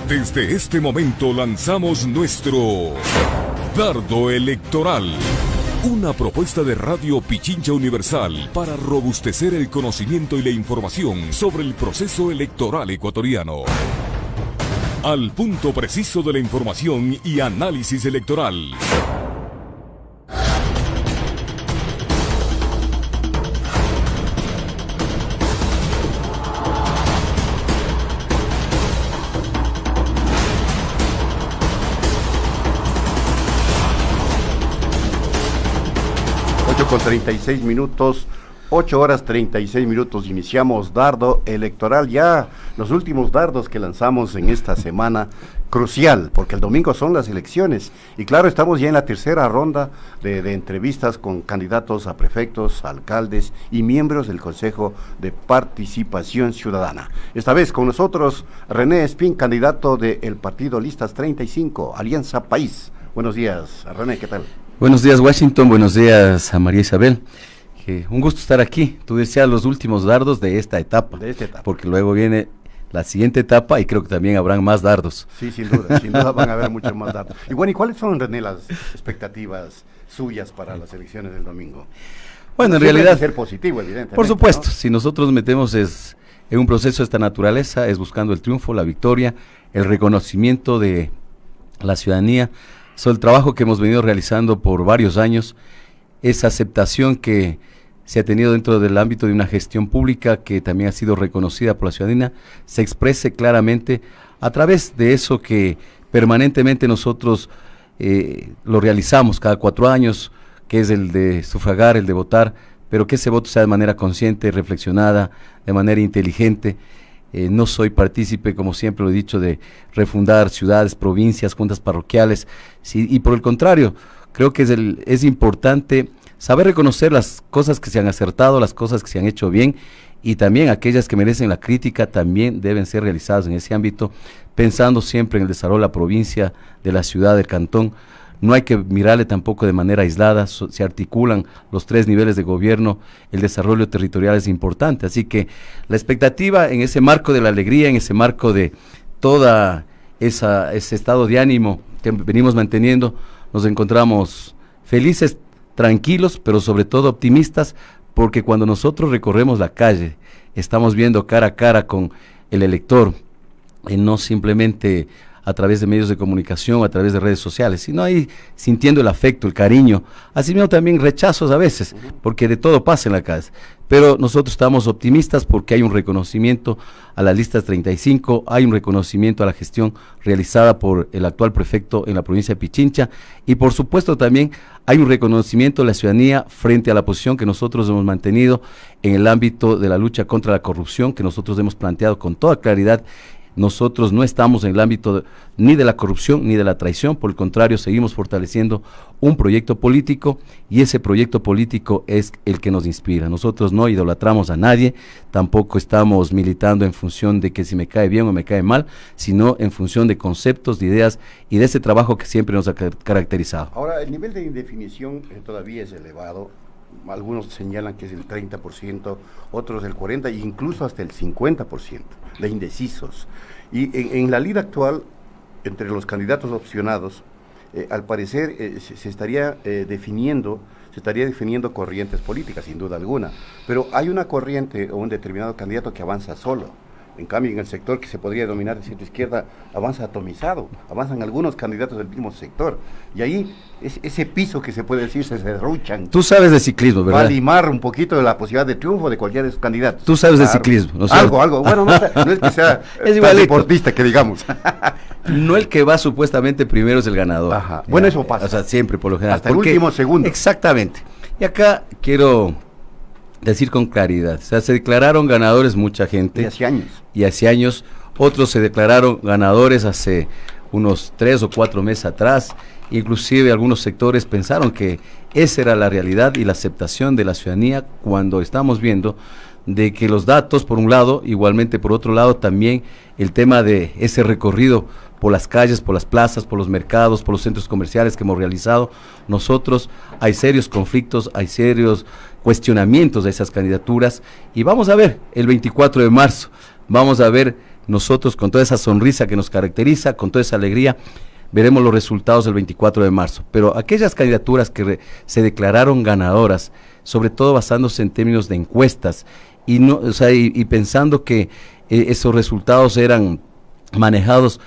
Desde este momento lanzamos nuestro Dardo Electoral. Una propuesta de Radio Pichincha Universal para robustecer el conocimiento y la información sobre el proceso electoral ecuatoriano. Al punto preciso de la información y análisis electoral. Con 36 minutos, 8 horas 36 minutos, iniciamos Dardo Electoral, ya los últimos dardos que lanzamos en esta semana crucial, porque el domingo son las elecciones, y claro, estamos ya en la tercera ronda de entrevistas con candidatos a prefectos, alcaldes y miembros del Consejo de Participación Ciudadana. Esta vez con nosotros René Espín, candidato del partido Listas 35, Alianza País. Buenos días, René, ¿qué tal? Buenos días, Washington, buenos días a María Isabel. Un gusto estar aquí. Tú decías los últimos dardos de esta etapa. Porque luego viene la siguiente etapa y creo que también habrán más dardos. Sí, sin duda van a haber muchos más dardos. Y bueno, ¿y cuáles son, René, las expectativas suyas para las elecciones del domingo? Bueno, en realidad, ser positivo, evidentemente. Por supuesto, ¿no? Si nosotros metemos en un proceso de esta naturaleza, es buscando el triunfo, la victoria, el reconocimiento de la ciudadanía, sobre el trabajo que hemos venido realizando por varios años, esa aceptación que se ha tenido dentro del ámbito de una gestión pública que también ha sido reconocida por la ciudadanía, se exprese claramente a través de eso que permanentemente nosotros lo realizamos cada 4 años, que es el de sufragar, el de votar, pero que ese voto sea de manera consciente, reflexionada, de manera inteligente. No soy partícipe, como siempre lo he dicho, de refundar ciudades, provincias, juntas parroquiales, sí, y por el contrario, creo que es importante saber reconocer las cosas que se han acertado, las cosas que se han hecho bien, y también aquellas que merecen la crítica también deben ser realizadas en ese ámbito, pensando siempre en el desarrollo de la provincia, de la ciudad, del cantón. No hay que mirarle tampoco de manera aislada, se articulan los 3 niveles de gobierno, el desarrollo territorial es importante, así que la expectativa en ese marco de la alegría, en ese marco de toda ese estado de ánimo que venimos manteniendo, nos encontramos felices, tranquilos, pero sobre todo optimistas, porque cuando nosotros recorremos la calle, estamos viendo cara a cara con el elector, no simplemente a través de medios de comunicación, a través de redes sociales, sino ahí sintiendo el afecto, el cariño, así mismo también rechazos a veces, porque de todo pasa en la calle, pero nosotros estamos optimistas porque hay un reconocimiento a las listas 35, hay un reconocimiento a la gestión realizada por el actual prefecto en la provincia de Pichincha, y por supuesto también hay un reconocimiento de la ciudadanía frente a la posición que nosotros hemos mantenido en el ámbito de la lucha contra la corrupción, que nosotros hemos planteado con toda claridad. Nosotros no estamos en el ámbito ni de la corrupción ni de la traición, por el contrario, seguimos fortaleciendo un proyecto político y ese proyecto político es el que nos inspira. Nosotros no idolatramos a nadie, tampoco estamos militando en función de que si me cae bien o me cae mal, sino en función de conceptos, de ideas y de ese trabajo que siempre nos ha caracterizado. Ahora, el nivel de indefinición todavía es elevado. Algunos señalan que es el 30%, otros el 40% e incluso hasta el 50% de indecisos. Y en la lid actual, entre los candidatos opcionados, al parecer se estaría definiendo corrientes políticas, sin duda alguna, pero hay una corriente o un determinado candidato que avanza solo. En cambio, en el sector que se podría denominar de centro-izquierda, avanza atomizado, avanzan algunos candidatos del mismo sector, y ahí ese piso que se puede decir se derruchan. Tú sabes de ciclismo, ¿verdad? Va a limar un poquito de la posibilidad de triunfo de cualquiera de esos candidatos. Tú sabes de ciclismo, ¿no? Algo, bueno, no es que sea tan deportista que digamos. No el que va supuestamente primero es el ganador. Ajá. Bueno, eso pasa. O sea, siempre, por lo general. Hasta el último segundo. Exactamente. Y acá quiero decir con claridad, o sea, se declararon ganadores mucha gente. Y hace años. Otros se declararon ganadores hace unos 3 o 4 meses atrás. Inclusive algunos sectores pensaron que esa era la realidad y la aceptación de la ciudadanía, cuando estamos viendo de que los datos, por un lado, igualmente por otro lado también el tema de ese recorrido por las calles, por las plazas, por los mercados, por los centros comerciales que hemos realizado, nosotros hay serios conflictos, hay serios cuestionamientos de esas candidaturas, y vamos a ver el 24 de marzo, vamos a ver nosotros con toda esa sonrisa que nos caracteriza, con toda esa alegría, veremos los resultados el 24 de marzo. Pero aquellas candidaturas que se declararon ganadoras, sobre todo basándose en términos de encuestas, y, no, o sea, y pensando que esos resultados eran manejados,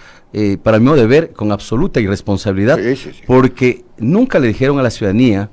para mi modo de ver, con absoluta irresponsabilidad, sí. Porque nunca le dijeron a la ciudadanía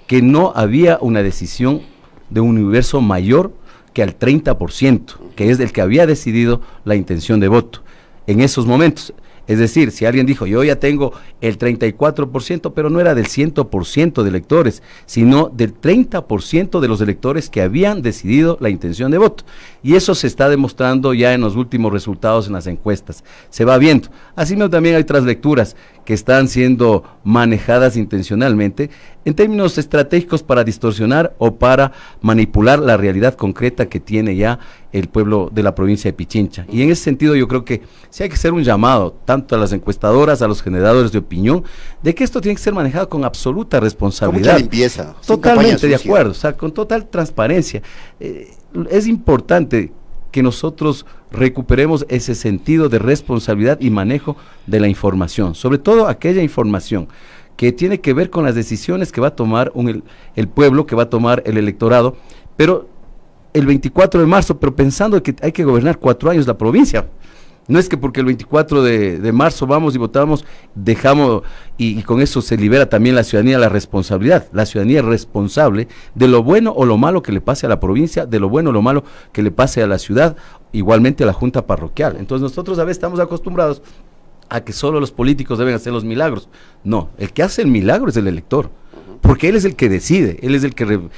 que no había una decisión de un universo mayor que al 30%, que es el que había decidido la intención de voto en esos momentos. Es decir, si alguien dijo, yo ya tengo el 34%, pero no era del 100% de electores, sino del 30% de los electores que habían decidido la intención de voto. Y eso se está demostrando ya en los últimos resultados en las encuestas. Se va viendo. Así también hay otras lecturas que están siendo manejadas intencionalmente en términos estratégicos para distorsionar o para manipular la realidad concreta que tiene ya el pueblo de la provincia de Pichincha. Y en ese sentido yo creo que sí hay que hacer un llamado tanto a las encuestadoras, a los generadores de opinión, de que esto tiene que ser manejado con absoluta responsabilidad. Con mucha limpieza. Totalmente de acuerdo, o sea, con total transparencia. Es importante que nosotros recuperemos ese sentido de responsabilidad y manejo de la información, sobre todo aquella información que tiene que ver con las decisiones que va a tomar el pueblo, que va a tomar el electorado, pero el 24 de marzo, pero pensando que hay que gobernar 4 años la provincia. No es que porque el 24 de marzo vamos y votamos, dejamos, y con eso se libera también la ciudadanía la responsabilidad. La ciudadanía es responsable de lo bueno o lo malo que le pase a la provincia, de lo bueno o lo malo que le pase a la ciudad, igualmente a la junta parroquial. Entonces nosotros a veces estamos acostumbrados a que solo los políticos deben hacer los milagros. No, el que hace el milagro es el elector, porque él es el que decide, él es el que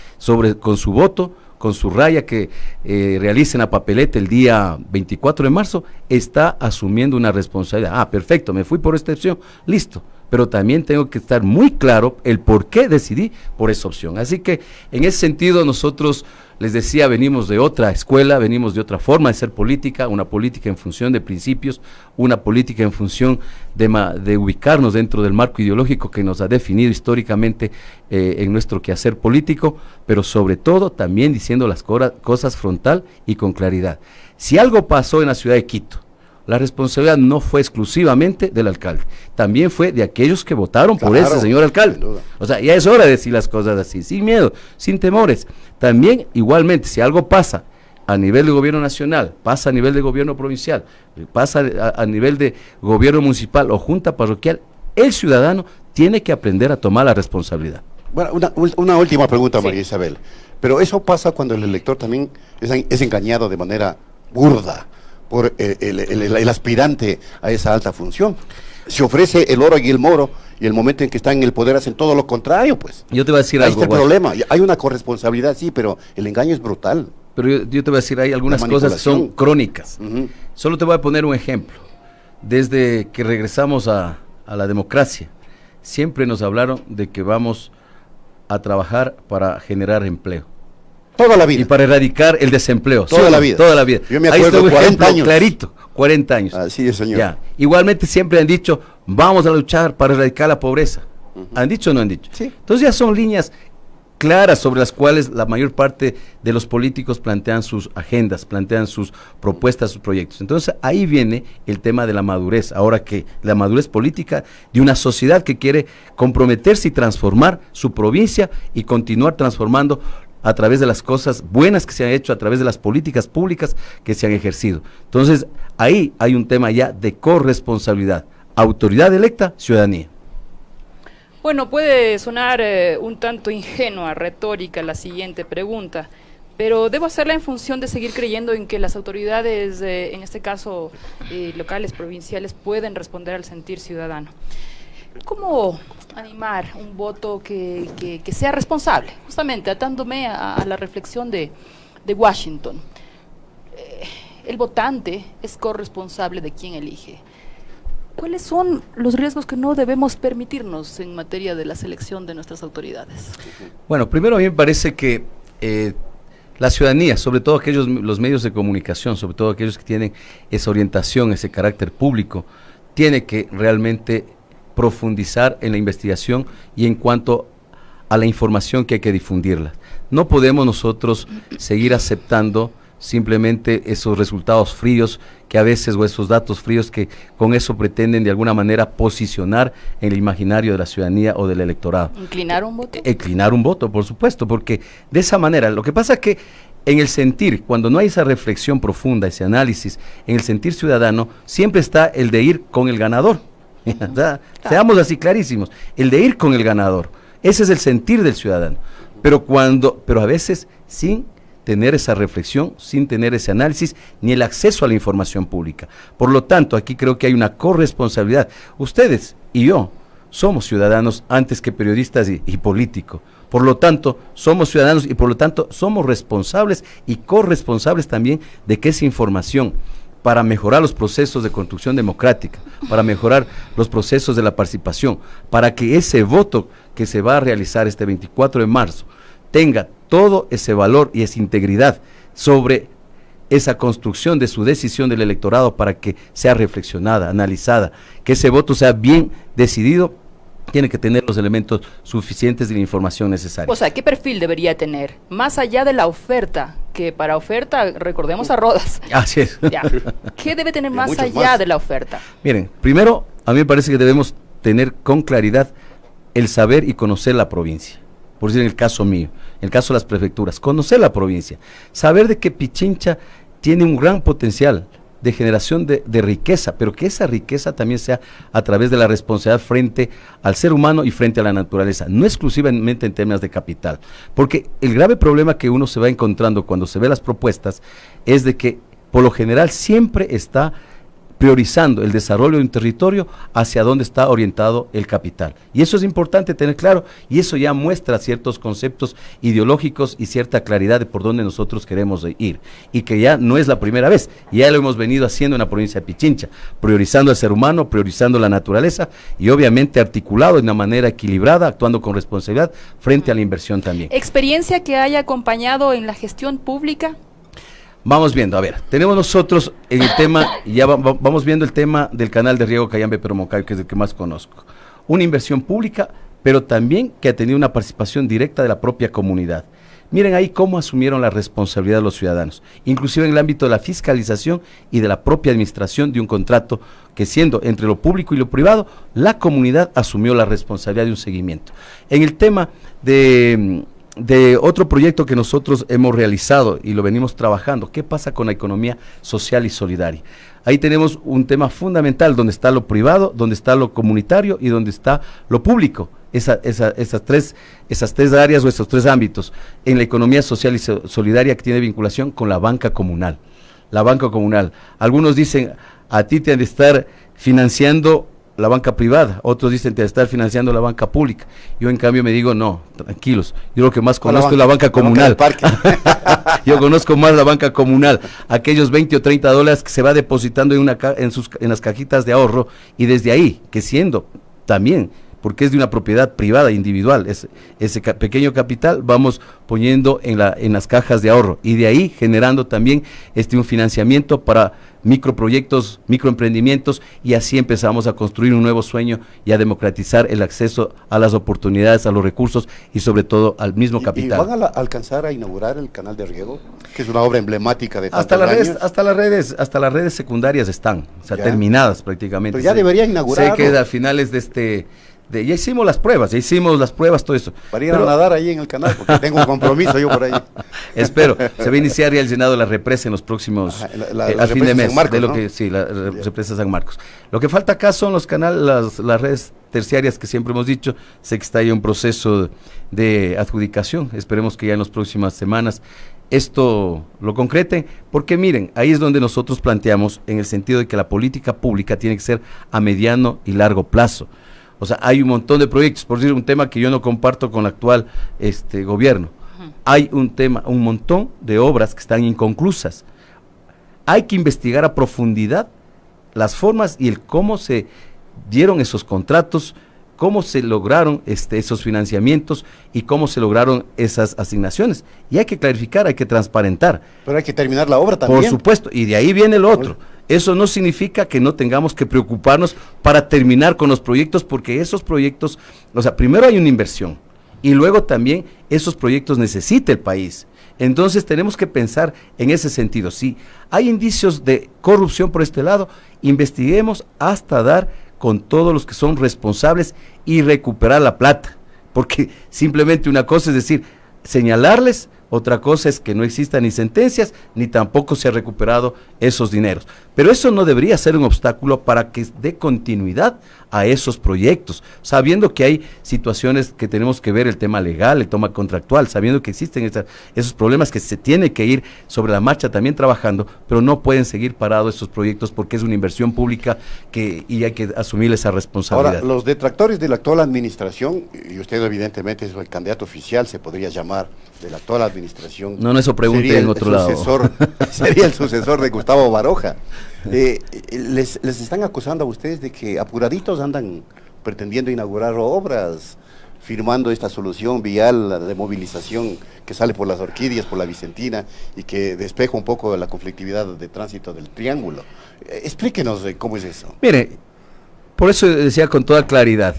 con su voto, con su raya que realice en la papeleta el día 24 de marzo, está asumiendo una responsabilidad. Ah, perfecto, me fui por esta opción, listo, pero también tengo que estar muy claro el por qué decidí por esa opción. Así que en ese sentido nosotros, les decía, venimos de otra escuela, venimos de otra forma de ser política, una política en función de principios, una política en función de ubicarnos dentro del marco ideológico que nos ha definido históricamente en nuestro quehacer político, pero sobre todo también diciendo las cosas frontal y con claridad. Si algo pasó en la ciudad de Quito, la responsabilidad no fue exclusivamente del alcalde, también fue de aquellos que votaron por ese señor alcalde. O sea, ya es hora de decir las cosas así, sin miedo, sin temores. También, igualmente, si algo pasa a nivel de gobierno nacional, pasa a nivel de gobierno provincial, pasa a nivel de gobierno municipal o junta parroquial, el ciudadano tiene que aprender a tomar la responsabilidad. Bueno, una última pregunta, María Isabel. Pero eso pasa cuando el elector también es engañado de manera burda por el aspirante a esa alta función. Se ofrece el oro y el moro, y el momento en que están en el poder hacen todo lo contrario, pues. Yo te voy a decir ahí algo. Ahí está el problema. Hay una corresponsabilidad, sí, pero el engaño es brutal. Pero yo te voy a decir, hay algunas cosas que son crónicas. Solo te voy a poner un ejemplo. Desde que regresamos a la democracia, siempre nos hablaron de que vamos a trabajar para generar empleo. Toda la vida. Y para erradicar el desempleo. Toda la vida. Toda la vida. Yo me acuerdo, ahí está un 40 años. Clarito, 40 años. Así es, señor. Ya. Igualmente siempre han dicho, vamos a luchar para erradicar la pobreza. ¿Han dicho o no han dicho? Sí. Entonces ya son líneas claras sobre las cuales la mayor parte de los políticos plantean sus agendas, plantean sus propuestas, sus proyectos. Entonces ahí viene el tema de la madurez, ahora que la madurez política de una sociedad que quiere comprometerse y transformar su provincia y continuar transformando a través de las cosas buenas que se han hecho, a través de las políticas públicas que se han ejercido. Entonces ahí hay un tema ya de corresponsabilidad, autoridad electa, ciudadanía. Bueno, puede sonar un tanto ingenua, retórica la siguiente pregunta, pero debo hacerla en función de seguir creyendo en que las autoridades, en este caso locales, provinciales, pueden responder al sentir ciudadano. ¿Cómo animar un voto que sea responsable? Justamente atándome a la reflexión de Washington. El votante es corresponsable de quien elige. ¿Cuáles son los riesgos que no debemos permitirnos en materia de la selección de nuestras autoridades? Bueno, primero a mí me parece que la ciudadanía, sobre todo los medios de comunicación, sobre todo aquellos que tienen esa orientación, ese carácter público, tiene que realmente profundizar en la investigación y en cuanto a la información que hay que difundirla. No podemos nosotros seguir aceptando simplemente esos resultados fríos que a veces, o esos datos fríos que con eso pretenden de alguna manera posicionar en el imaginario de la ciudadanía o del electorado. ¿Inclinar un voto? Inclinar un voto, por supuesto, porque de esa manera, lo que pasa es que en el sentir, cuando no hay esa reflexión profunda, ese análisis, en el sentir ciudadano, siempre está el de ir con el ganador. Seamos así clarísimos, el de ir con el ganador, ese es el sentir del ciudadano, pero a veces sin tener esa reflexión, sin tener ese análisis, ni el acceso a la información pública. Por lo tanto, aquí creo que hay una corresponsabilidad. Ustedes y yo somos ciudadanos antes que periodistas y políticos. Por lo tanto, somos ciudadanos y por lo tanto somos responsables y corresponsables también de que esa información, para mejorar los procesos de construcción democrática, para mejorar los procesos de la participación, para que ese voto que se va a realizar este 24 de marzo tenga todo ese valor y esa integridad sobre esa construcción de su decisión del electorado, para que sea reflexionada, analizada, que ese voto sea bien decidido, tiene que tener los elementos suficientes de la información necesaria. O sea, ¿qué perfil debería tener? Más allá de la oferta, que para oferta, recordemos a Rodas. Así es. Ya. ¿Qué debe tener más allá de la oferta? Miren, primero, a mí me parece que debemos tener con claridad el saber y conocer la provincia. Por decir en el caso mío, en el caso de las prefecturas, conocer la provincia, saber de que Pichincha tiene un gran potencial de generación de riqueza, pero que esa riqueza también sea a través de la responsabilidad frente al ser humano y frente a la naturaleza, no exclusivamente en temas de capital, porque el grave problema que uno se va encontrando cuando se ve las propuestas es de que por lo general siempre está priorizando el desarrollo de un territorio hacia donde está orientado el capital. Y eso es importante tener claro, y eso ya muestra ciertos conceptos ideológicos y cierta claridad de por dónde nosotros queremos ir. Y que ya no es la primera vez, ya lo hemos venido haciendo en la provincia de Pichincha, priorizando al ser humano, priorizando la naturaleza y obviamente articulado de una manera equilibrada, actuando con responsabilidad frente a la inversión también. ¿Experiencia que haya acompañado en la gestión pública? Vamos viendo, a ver, tenemos nosotros en el tema, ya vamos viendo el tema del canal de riego Cayambe Peromoncayo, que es el que más conozco. Una inversión pública, pero también que ha tenido una participación directa de la propia comunidad. Miren ahí cómo asumieron la responsabilidad de los ciudadanos, inclusive en el ámbito de la fiscalización y de la propia administración de un contrato que, siendo entre lo público y lo privado, la comunidad asumió la responsabilidad de un seguimiento. En el tema de otro proyecto que nosotros hemos realizado y lo venimos trabajando, ¿qué pasa con la economía social y solidaria? Ahí tenemos un tema fundamental donde está lo privado, donde está lo comunitario y donde está lo público. Esas tres áreas o esos tres ámbitos en la economía social y solidaria que tiene vinculación con la banca comunal. La banca comunal. Algunos dicen, a ti te han de estar financiando la banca privada, otros dicen te estar financiando la banca pública. Yo en cambio me digo, no, tranquilos, yo lo que más conozco es la banca comunal. Yo conozco más la banca comunal, aquellos 20 o 30 dólares que se va depositando en las cajitas de ahorro, y desde ahí, que siendo también, porque es de una propiedad privada, individual, ese pequeño capital vamos poniendo en las cajas de ahorro, y de ahí generando también un financiamiento para microproyectos, microemprendimientos, y así empezamos a construir un nuevo sueño y a democratizar el acceso a las oportunidades, a los recursos y sobre todo al mismo capital. ¿Y van a alcanzar a inaugurar el canal de riego, que es una obra emblemática de tantos años? Hasta las redes secundarias están, o sea, terminadas prácticamente. Pero ya deberían inaugurar. Sé que a finales ya hicimos las pruebas, todo eso. Para ir a nadar ahí en el canal, porque tengo un compromiso yo por ahí. Espero, se va a iniciar ya el llenado de la represa en los próximos, a fin de mes, Marcos, ¿no? La represa San Marcos. Lo que falta acá son los canales, las redes terciarias que siempre hemos dicho. Sé que está ahí un proceso de adjudicación, esperemos que ya en las próximas semanas esto lo concreten, porque miren, ahí es donde nosotros planteamos en el sentido de que la política pública tiene que ser a mediano y largo plazo. O sea, hay un montón de proyectos, por decir un tema que yo no comparto con el actual gobierno. Hay un montón de obras que están inconclusas. Hay que investigar a profundidad las formas y el cómo se dieron esos contratos, cómo se lograron esos financiamientos y cómo se lograron esas asignaciones. Y hay que clarificar, hay que transparentar. Pero hay que terminar la obra también. Por supuesto, y de ahí viene lo otro. Eso no significa que no tengamos que preocuparnos para terminar con los proyectos, porque esos proyectos, o sea, primero hay una inversión y luego también esos proyectos necesita el país. Entonces tenemos que pensar en ese sentido. Si hay indicios de corrupción por este lado, investiguemos hasta dar con todos los que son responsables y recuperar la plata. Porque simplemente una cosa es decir, señalarles, otra cosa es que no existan ni sentencias, ni tampoco se ha recuperado esos dineros. Pero eso no debería ser un obstáculo para que dé continuidad a esos proyectos, sabiendo que hay situaciones que tenemos que ver, el tema legal, el tema contractual, sabiendo que existen esos problemas que se tiene que ir sobre la marcha también trabajando, pero no pueden seguir parados esos proyectos porque es una inversión pública y hay que asumir esa responsabilidad. Ahora, los detractores de la actual administración, y usted evidentemente es el candidato oficial, se podría llamar, de la actual administración. No, eso pregunte en otro lado. Sería el sucesor de Gustavo Baroja. Les están acusando a ustedes de que apuraditos andan pretendiendo inaugurar obras, firmando esta solución vial de movilización que sale por las Orquídeas, por la Vicentina, y que despeja un poco la conflictividad de tránsito del Triángulo. Explíquenos cómo es eso. Mire, por eso decía con toda claridad,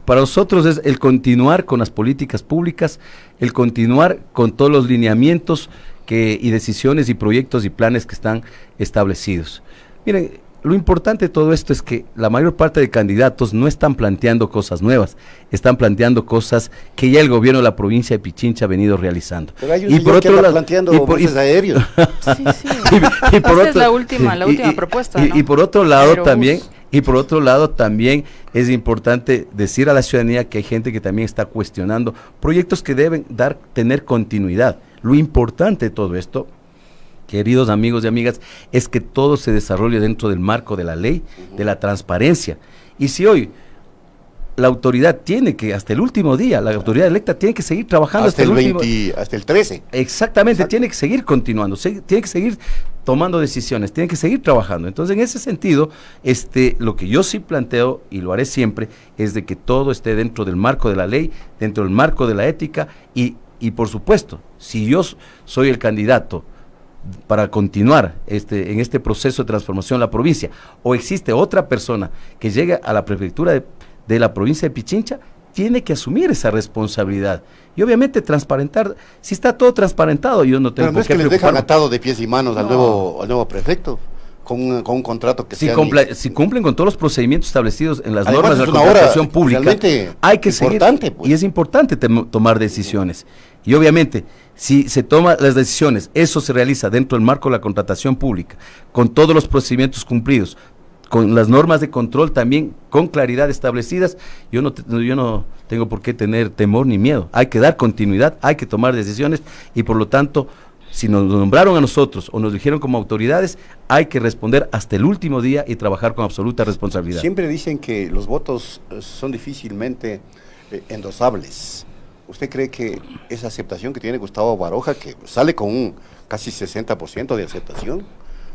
para nosotros es el continuar con las políticas públicas, el continuar con todos los lineamientos y decisiones y proyectos y planes que están establecidos. Miren, lo importante de todo esto es que la mayor parte de candidatos no están planteando cosas nuevas, están planteando cosas que ya el gobierno de la provincia de Pichincha ha venido realizando. Pero hay un y por otro lado, planteando buses aéreos. Sí, sí. Y por otro, es la última propuesta, ¿no? Y por otro lado también es importante decir a la ciudadanía que hay gente que también está cuestionando proyectos que deben tener continuidad. Lo importante de todo esto, queridos amigos y amigas, es que todo se desarrolle dentro del marco de la ley, de la transparencia. Y si hoy la autoridad tiene que, hasta el último día, la autoridad electa tiene que seguir trabajando hasta el 13. Exactamente, tiene que seguir continuando, tiene que seguir tomando decisiones, tiene que seguir trabajando. Entonces, en ese sentido, lo que yo sí planteo, y lo haré siempre, es de que todo esté dentro del marco de la ley, dentro del marco de la ética, y por supuesto, si yo soy el candidato para continuar en este proceso de transformación de la provincia, o existe otra persona que llegue a la prefectura de la provincia de Pichincha, tiene que asumir esa responsabilidad y obviamente transparentar. Si está todo transparentado, yo no tengo por qué preocuparme. No es que les dejan atado de pies y manos al nuevo prefecto con un contrato que si cumplen con todos los procedimientos establecidos en las normas de la contratación pública, hay que seguir, pues. Y es importante tomar decisiones. Y obviamente, si se toman las decisiones, eso se realiza dentro del marco de la contratación pública, con todos los procedimientos cumplidos, con las normas de control también con claridad establecidas, yo no tengo por qué tener temor ni miedo. Hay que dar continuidad, hay que tomar decisiones y por lo tanto, si nos nombraron a nosotros o nos dijeron como autoridades, hay que responder hasta el último día y trabajar con absoluta responsabilidad. Siempre dicen que los votos son difícilmente endosables. ¿Usted cree que esa aceptación que tiene Gustavo Baroja, que sale con un casi 60% de aceptación,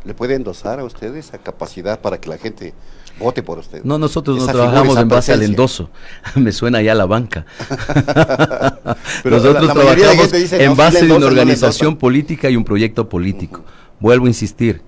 le puede endosar a usted esa capacidad para que la gente vote por usted? No, nosotros no trabajamos en base al endoso, me suena ya la banca. Pero nosotros trabajamos en base de una organización política y un proyecto político. Vuelvo a insistir,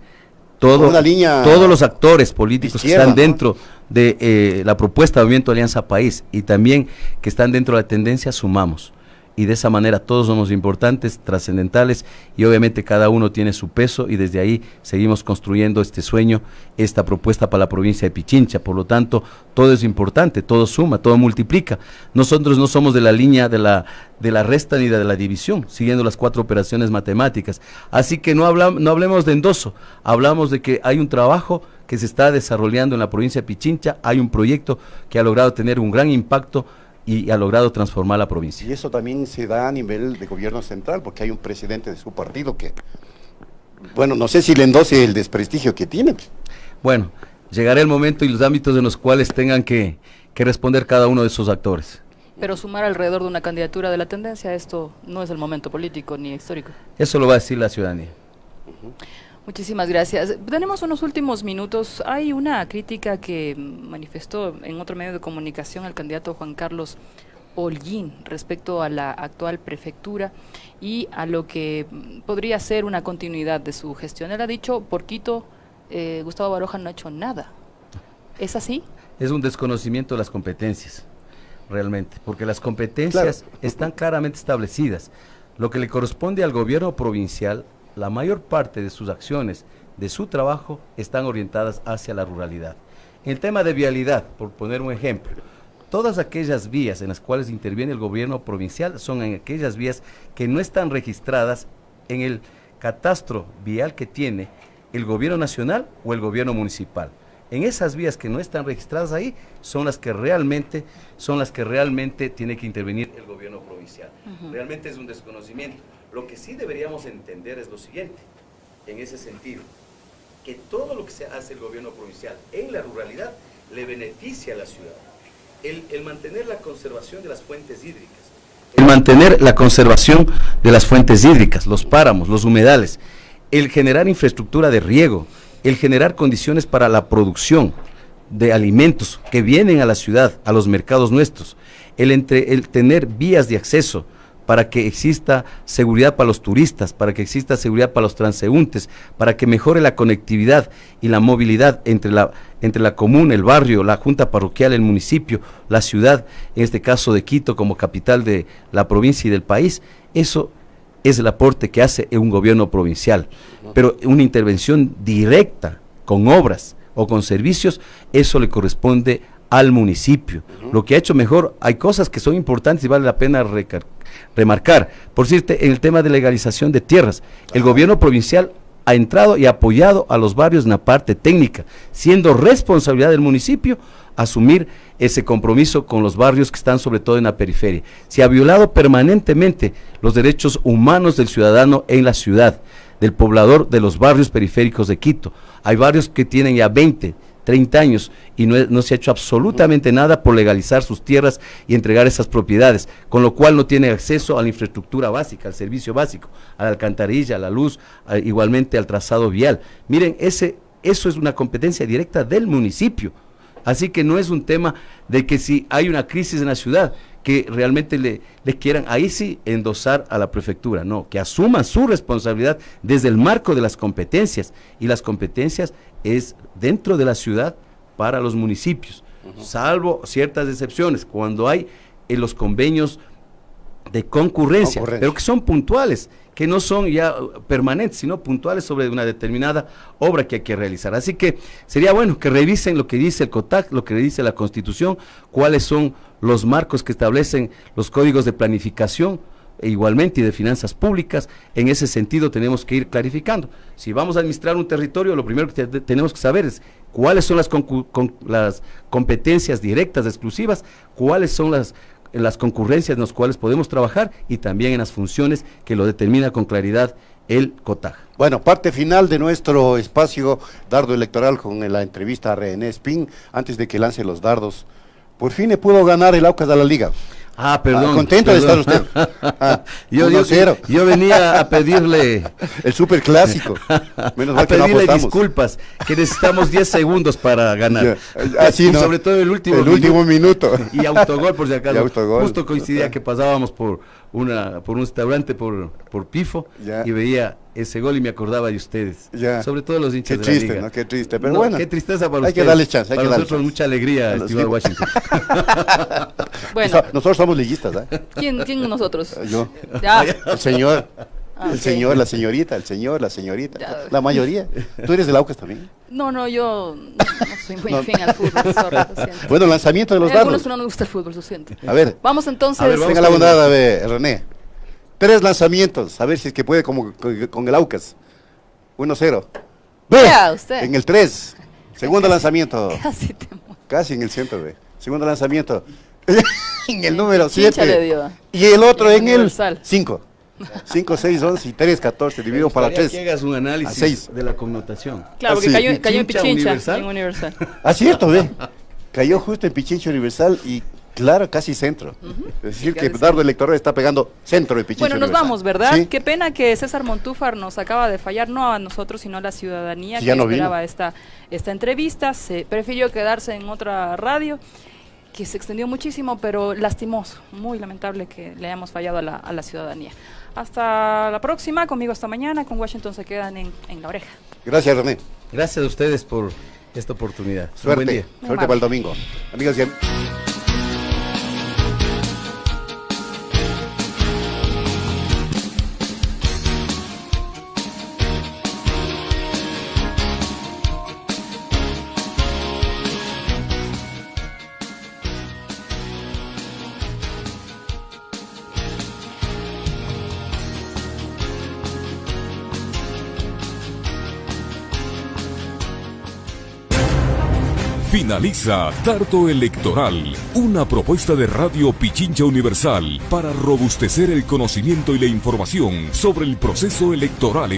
todos los actores políticos que están dentro de la propuesta de Movimiento Alianza País y también que están dentro de la tendencia, sumamos. Y de esa manera todos somos importantes, trascendentales y obviamente cada uno tiene su peso y desde ahí seguimos construyendo este sueño, esta propuesta para la provincia de Pichincha. Por lo tanto, todo es importante, todo suma, todo multiplica. Nosotros no somos de la línea de la resta ni de la división, siguiendo las 4 operaciones matemáticas. Así que no hablemos de endoso, hablamos de que hay un trabajo que se está desarrollando en la provincia de Pichincha, hay un proyecto que ha logrado tener un gran impacto y ha logrado transformar la provincia. Y eso también se da a nivel de gobierno central, porque hay un presidente de su partido que, bueno, no sé si le endose el desprestigio que tiene. Bueno, llegará el momento y los ámbitos en los cuales tengan que responder cada uno de esos actores. Pero sumar alrededor de una candidatura de la tendencia, esto no es el momento político ni histórico. Eso lo va a decir la ciudadanía. Muchísimas gracias. Tenemos unos últimos minutos. Hay una crítica que manifestó en otro medio de comunicación el candidato Juan Carlos Holguín respecto a la actual prefectura y a lo que podría ser una continuidad de su gestión. Él ha dicho, por Quito, Gustavo Baroja no ha hecho nada. ¿Es así? Es un desconocimiento de las competencias, realmente, porque las competencias están claramente establecidas. lo que le corresponde al gobierno provincial, la mayor parte de sus acciones, de su trabajo, están orientadas hacia la ruralidad. En el tema de vialidad, por poner un ejemplo, todas aquellas vías en las cuales interviene el gobierno provincial son en aquellas vías que no están registradas en el catastro vial que tiene el gobierno nacional o el gobierno municipal. En esas vías que no están registradas ahí son las que realmente tiene que intervenir el gobierno provincial. Realmente es un desconocimiento. Lo que sí deberíamos entender es lo siguiente, en ese sentido, que todo lo que se hace el gobierno provincial en la ruralidad le beneficia a la ciudad. El mantener la conservación de las fuentes hídricas, los páramos, los humedales, el generar infraestructura de riego, el generar condiciones para la producción de alimentos que vienen a la ciudad, a los mercados nuestros, el tener vías de acceso para que exista seguridad para los turistas, para que exista seguridad para los transeúntes, para que mejore la conectividad y la movilidad entre la comuna, el barrio, la junta parroquial, el municipio, la ciudad, en este caso de Quito como capital de la provincia y del país. Eso es el aporte que hace un gobierno provincial, pero una intervención directa con obras o con servicios, eso le corresponde al municipio. Lo que ha hecho mejor, hay cosas que son importantes y vale la pena remarcar. Por cierto, en el tema de legalización de tierras, el gobierno provincial ha entrado y apoyado a los barrios en la parte técnica, siendo responsabilidad del municipio asumir ese compromiso con los barrios que están sobre todo en la periferia. Se ha violado permanentemente los derechos humanos del ciudadano en la ciudad, del poblador de los barrios periféricos de Quito. Hay barrios que tienen ya 20, 30 años y no se ha hecho absolutamente nada por legalizar sus tierras y entregar esas propiedades, con lo cual no tiene acceso a la infraestructura básica, al servicio básico, a la alcantarilla, a la luz, igualmente al trazado vial. Miren, eso es una competencia directa del municipio, así que no es un tema de que si hay una crisis en la ciudad, que realmente le quieran ahí sí endosar a la prefectura, no, que asuman su responsabilidad desde el marco de las competencias, y las competencias es dentro de la ciudad para los municipios, salvo ciertas excepciones, cuando hay en los convenios de concurrencia, pero que son puntuales, que no son ya permanentes, sino puntuales sobre una determinada obra que hay que realizar. Así que sería bueno que revisen lo que dice el COTAC, lo que dice la Constitución, cuáles son los marcos que establecen los códigos de planificación, e igualmente y de finanzas públicas. En ese sentido tenemos que ir clarificando. Si vamos a administrar un territorio, lo primero que tenemos que saber es cuáles son las competencias directas, exclusivas, cuáles son las concurrencias en las cuales podemos trabajar, y también en las funciones que lo determina con claridad el COTAG. Bueno, parte final de nuestro espacio dardo electoral con la entrevista a René Espín, antes de que lance los dardos. Por fin le pudo ganar el Aucas a la Liga. Ah, perdón. Contento de estar usted. Yo venía a pedirle el superclásico. Menos mal que no apostamos. Disculpas, que necesitamos 10 segundos para ganar. Así, y no, sobre todo el último minuto. Y autogol, por si acaso. Autogol. Justo coincidía que pasábamos por un restaurante por Pifo, y veía ese gol y me acordaba de ustedes. Sobre todo los hinchas de la Liga. ¿No? Qué triste, pero bueno. Qué tristeza para ustedes. Hay que darle chance. Para nosotros mucha alegría, estimado Washington. Bueno. Nosotros somos liguistas, ¿eh? ¿Quién nosotros? Yo. Ya. El señor. El señor, la señorita, ya. La mayoría. ¿Tú eres del Aucas también? No, yo no soy muy fin al fútbol, sorry, lo siento. Bueno, lanzamiento de los dardos. dardos. No me gusta el fútbol, lo siento. A ver. Vamos entonces. A ver, venga la bondad, a ver, René. 3 lanzamientos, a ver si es que puede como con el Aucas. 1-0. Vea usted. En el 3. Segundo lanzamiento. Casi en el centro, ve. Segundo lanzamiento. En el número 7. Y el otro en el 5. 5, 6, 11 y 3, 14, dividido para 3. Que hagas un análisis de la connotación. Claro, porque cayó en Pichincha, en Universal. Ah, cierto, ve. Cayó justo en Pichincha Universal y claro, casi centro. Es decir, que dardo electoral está pegando centro de Pichincha Bueno, nos Universal. vamos, ¿verdad? ¿Sí? Qué pena que César Montúfar nos acaba de fallar, no a nosotros, sino a la ciudadanía que esperaba esta entrevista. Se prefirió quedarse en otra radio, que se extendió muchísimo, pero lastimoso, muy lamentable que le hayamos fallado a la ciudadanía. Hasta la próxima, conmigo hasta mañana, con Washington se quedan en la oreja. Gracias, René. Gracias a ustedes por esta oportunidad. Suerte, buen día. Suerte para el domingo. Amigos, Finaliza Dardo Electoral, una propuesta de Radio Pichincha Universal para robustecer el conocimiento y la información sobre el proceso electoral.